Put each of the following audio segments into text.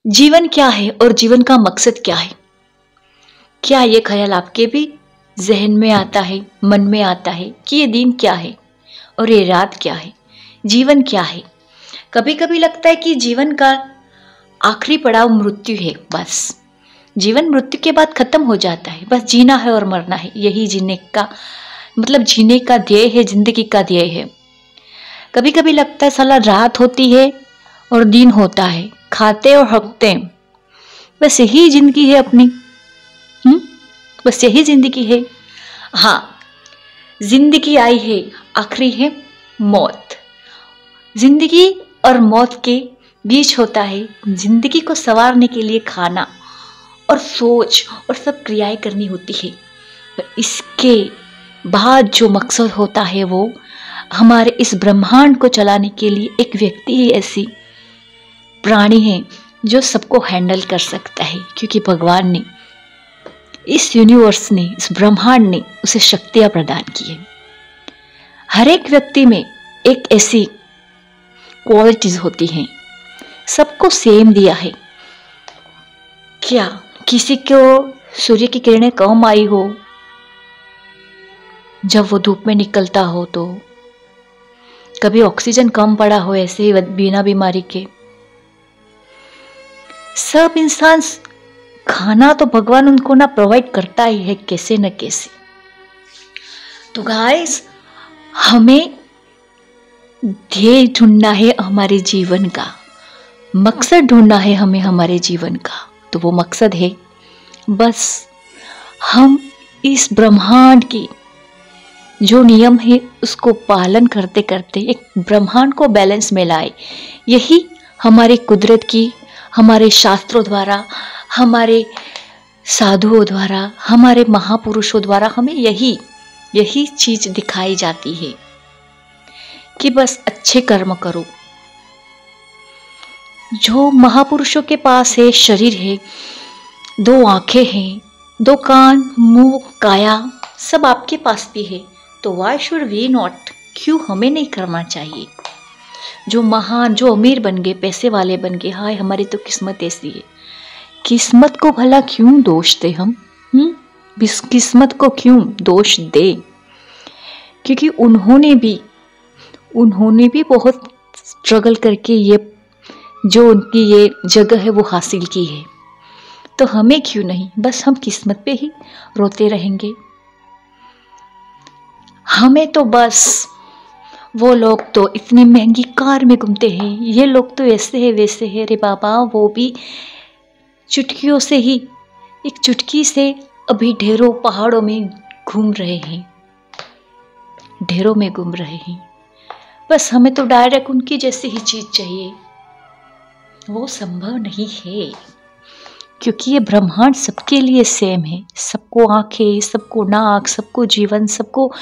जीवन क्या है और जीवन का मकसद क्या है? क्या ये ख्याल आपके भी जहन में आता है, मन में आता है कि ये दिन क्या है और ये रात क्या है, जीवन क्या है? कभी कभी लगता है कि जीवन का आखिरी पड़ाव मृत्यु है। बस जीवन मृत्यु के बाद खत्म हो जाता है। बस जीना है और मरना है, यही जीने का मतलब जीने का ध्येय है, जिंदगी का ध्येय है। कभी कभी लगता है साला रात होती है और दिन होता है, खाते और हकते हैं, बस यही जिंदगी है अपनी। बस यही जिंदगी है। हाँ, जिंदगी आई है, आखिरी है मौत। जिंदगी और मौत के बीच होता है जिंदगी को संवारने के लिए खाना और सोच और सब क्रियाएं करनी होती है। पर इसके बाद जो मकसद होता है वो हमारे इस ब्रह्मांड को चलाने के लिए एक व्यक्ति ही ऐसी प्राणी है जो सबको हैंडल कर सकता है, क्योंकि भगवान ने, इस यूनिवर्स ने, इस ब्रह्मांड ने उसे शक्तियां प्रदान की है। हर एक व्यक्ति में एक ऐसी क्वालिटीज होती हैं, सबको सेम दिया है। क्या किसी को सूर्य की किरणें कम आई हो जब वो धूप में निकलता हो, तो कभी ऑक्सीजन कम पड़ा हो ऐसे ही बिना बीमारी के। सब इंसान, खाना तो भगवान उनको ना प्रोवाइड करता ही है कैसे न कैसे। तो गाइस, हमें ध्येय ढूंढना है हमारे जीवन का, मकसद ढूंढना है हमें हमारे जीवन का। तो वो मकसद है बस हम इस ब्रह्मांड की जो नियम है उसको पालन करते करते एक ब्रह्मांड को बैलेंस में लाए। यही हमारी कुदरत की, हमारे शास्त्रों द्वारा, हमारे साधुओं द्वारा, हमारे महापुरुषों द्वारा हमें यही चीज दिखाई जाती है कि बस अच्छे कर्म करो। जो महापुरुषों के पास है, शरीर है, 2 आंखें हैं, 2 कान, मुंह, काया, सब आपके पास भी है, तो वाई शुड वी नॉट, क्यों हमें नहीं करना चाहिए? जो महान, जो अमीर बन गए, पैसे वाले बन गए, हाय हमारी तो किस्मत ऐसी है। किस्मत को भला क्यों दोष दे हम? किस्मत को क्यों दोष दे? क्योंकि उन्होंने भी बहुत स्ट्रगल करके ये जो उनकी ये जगह है वो हासिल की है। तो हमें क्यों नहीं? बस हम किस्मत पे ही रोते रहेंगे। हमें तो बस, वो लोग तो इतनी महंगी कार में घूमते हैं, ये लोग तो ऐसे है वैसे है। रे बाबा, वो भी चुटकियों से ही, एक चुटकी से अभी ढेरों पहाड़ों में घूम रहे हैं, ढेरों में घूम रहे हैं। बस हमें तो डायरेक्ट उनकी जैसी ही चीज चाहिए। वो संभव नहीं है, क्योंकि ये ब्रह्मांड सबके लिए सेम है। सबको आंखें, सबको नाक, सबको जीवन, सबको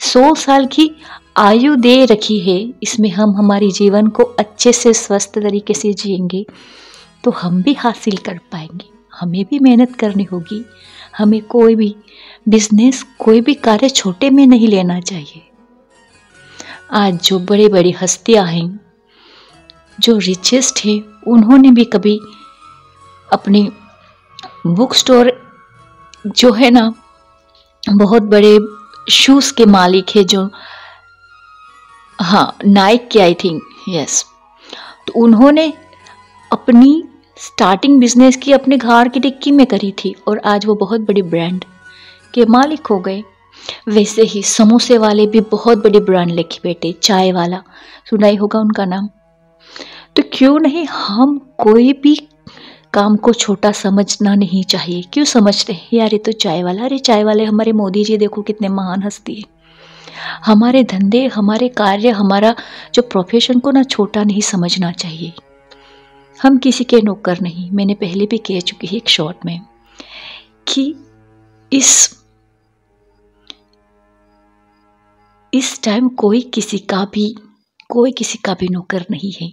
100 साल की आयु दे रखी है। इसमें हम हमारी जीवन को अच्छे से स्वस्थ तरीके से जिएंगे तो हम भी हासिल कर पाएंगे। हमें भी मेहनत करनी होगी। हमें कोई भी बिजनेस, कोई भी कार्य छोटे में नहीं लेना चाहिए। आज जो बड़े बड़ी हस्तियां हैं, जो रिचेस्ट है, उन्होंने भी कभी अपनी बुक स्टोर जो है ना, बहुत बड़े शूज के मालिक है जो, हाँ, नाइक के, आई थिंक, यस, तो उन्होंने अपनी स्टार्टिंग बिजनेस की अपने घर की डिक्की में करी थी और आज वो बहुत बड़ी ब्रांड के मालिक हो गए। वैसे ही समोसे वाले भी बहुत बड़ी ब्रांड लेके बैठे, चाय वाला, सुना ही होगा उनका नाम। तो क्यों नहीं हम कोई भी काम को छोटा समझना नहीं चाहिए। क्यों समझते हैं यार ये तो चाय वाला, अरे चाय वाले हमारे मोदी जी देखो कितने महान हस्ती है। हमारे धंधे, हमारे कार्य, हमारा जो प्रोफेशन को ना छोटा नहीं समझना चाहिए। हम किसी के नौकर नहीं। मैंने पहले भी कह चुकी है एक शॉर्ट में कि इस टाइम कोई किसी का भी नौकर नहीं है।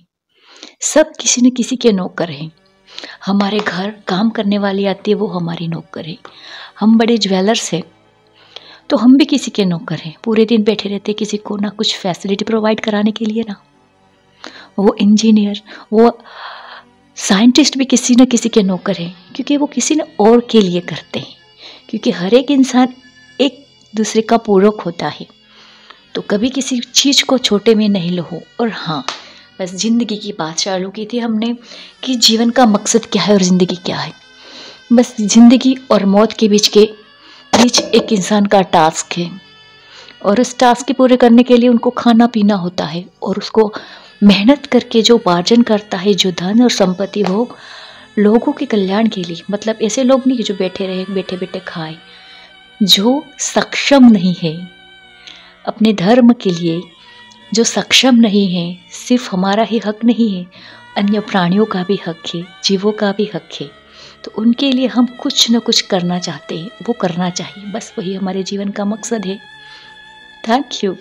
सब किसी न किसी के नौकर हैं। हमारे घर काम करने वाली आती है, वो हमारी नौकर है। हम बड़े ज्वेलर्स हैं तो हम भी किसी के नौकर हैं। पूरे दिन बैठे रहते किसी को ना कुछ फैसिलिटी प्रोवाइड कराने के लिए ना। वो इंजीनियर, वो साइंटिस्ट भी किसी न किसी के नौकर हैं, क्योंकि वो किसी न और के लिए करते हैं, क्योंकि हर एक इंसान एक दूसरे का पूरक होता है। तो कभी किसी चीज़ को छोटे में नहीं लो। और हाँ, बस ज़िंदगी की बात चालू की थी हमने कि जीवन का मकसद क्या है और ज़िंदगी क्या है। बस ज़िंदगी और मौत के बीच एक इंसान का टास्क है, और उस टास्क के पूरे करने के लिए उनको खाना पीना होता है, और उसको मेहनत करके जो उपार्जन करता है, जो धन और संपत्ति, वो लोगों के कल्याण के लिए, मतलब ऐसे लोग नहीं कि जो बैठे रहे बैठे बैठे खाए, जो सक्षम नहीं है अपने धर्म के लिए, जो सक्षम नहीं है, सिर्फ हमारा ही हक नहीं है, अन्य प्राणियों का भी हक है, जीवों का भी हक है। तो उनके लिए हम कुछ न कुछ करना चाहते हैं, वो करना चाहिए। बस वही हमारे जीवन का मकसद है। Thank you.